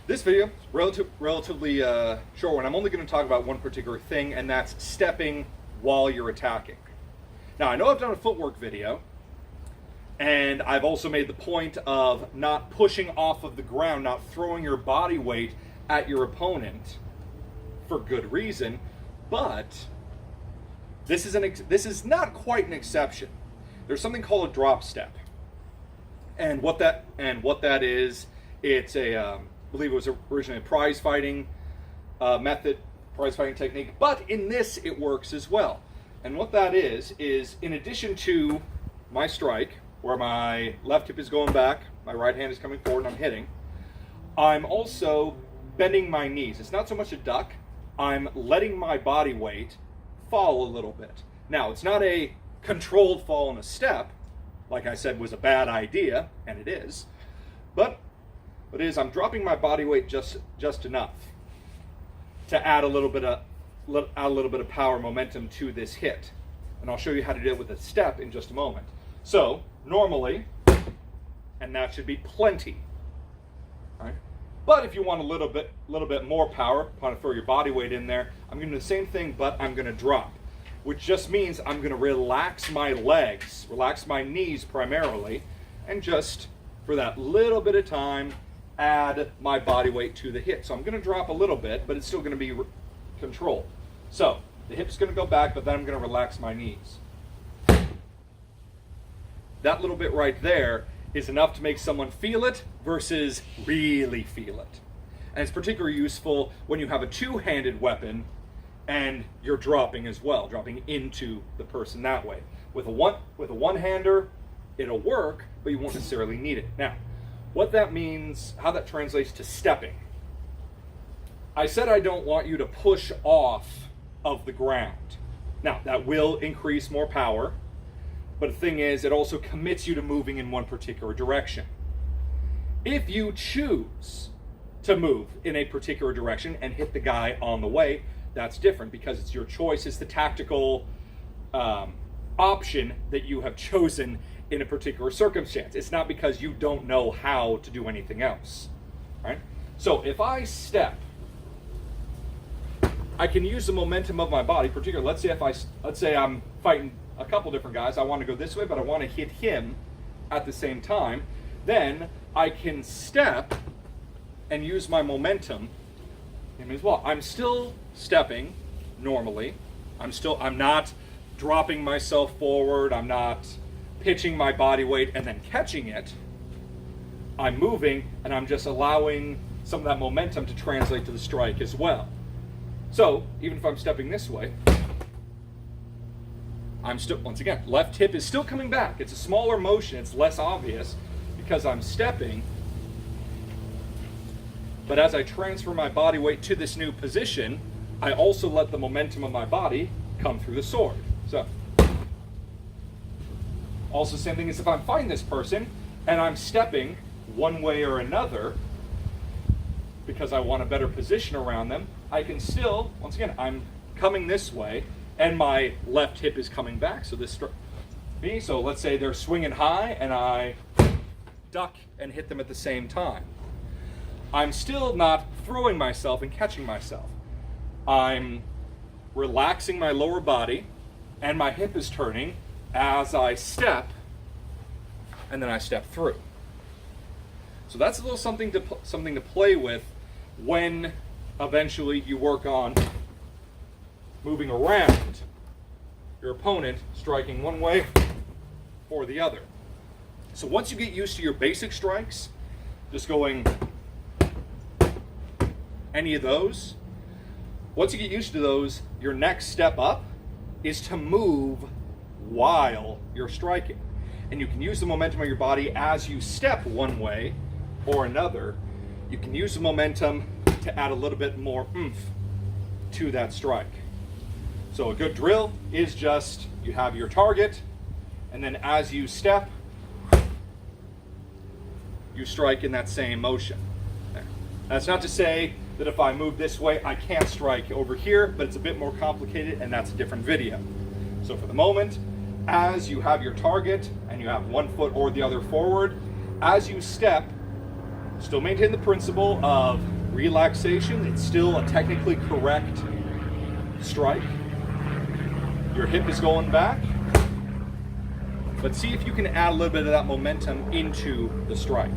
This video is relatively short one. I'm only going to talk about one particular thing, and that's stepping while you're attacking. Now, I know I've done a footwork video, and I've also made the point of not pushing off of the ground, not throwing your body weight at your opponent for good reason, but this is not quite an exception. There's something called a drop step, and what that is, it's a I believe it was originally a prize fighting technique, but in this it works as well. And what that is in addition to my strike, where my left hip is going back, my right hand is coming forward and I'm hitting, I'm also bending my knees. It's not so much a duck, I'm letting my body weight fall a little bit. Now, it's not a controlled fall in a step, like I said was a bad idea, and it is, but I'm dropping my body weight just enough to add a little bit of power momentum to this hit. And I'll show you how to do it with a step in just a moment. So normally, and that should be plenty, right? But if you want a little bit more power, want to throw your body weight in there, I'm going to do the same thing, but I'm going to drop, which just means I'm going to relax my legs, relax my knees primarily, and just for that little bit of time, add my body weight to the hit. So I'm going to drop a little bit, but it's still going to be controlled. So the hip's going to go back, but then I'm going to relax my knees. That little bit right there is enough to make someone feel it versus really feel it. And it's particularly useful when you have a two-handed weapon and you're dropping as well, dropping into the person that way. With a one-hander, it'll work, but you won't necessarily need it. Now, what that means, how that translates to stepping. I said I don't want you to push off of the ground. Now, that will increase more power, but the thing is, it also commits you to moving in one particular direction. If you choose to move in a particular direction and hit the guy on the way, that's different because it's your choice. It's the tactical option that you have chosen in a particular circumstance. It's not because you don't know how to do anything else, right? So if I step, I can use the momentum of my body, particularly, let's say I'm fighting a couple different guys. I want to go this way, but I want to hit him at the same time. Then I can step and use my momentum as well. I'm still stepping normally. I'm not dropping myself forward. I'm not pitching my body weight and then catching it. I'm moving, and I'm just allowing some of that momentum to translate to the strike as well. So even if I'm stepping this way, I'm still, once again, left hip is still coming back. It's a smaller motion, it's less obvious because I'm stepping. But as I transfer my body weight to this new position, I also let the momentum of my body come through the sword. So also, same thing as if I'm fighting this person and I'm stepping one way or another because I want a better position around them, I can still, once again, I'm coming this way and my left hip is coming back. So so let's say they're swinging high and I duck and hit them at the same time. I'm still not throwing myself and catching myself. I'm relaxing my lower body and my hip is turning as I step, and then I step through. So that's a little something to play with when eventually you work on moving around your opponent, striking one way or the other. So once you get used to your basic strikes, just going any of those, once you get used to those, your next step up is to move while you're striking. And you can use the momentum of your body as you step one way or another. You can use the momentum to add a little bit more oomph to that strike. So a good drill is just, you have your target, and then as you step, you strike in that same motion. That's not to say that if I move this way, I can't strike over here, but it's a bit more complicated, and that's a different video. So for the moment, as you have your target and you have one foot or the other forward, as you step, still maintain the principle of relaxation. It's still a technically correct strike. Your hip is going back, but see if you can add a little bit of that momentum into the strike.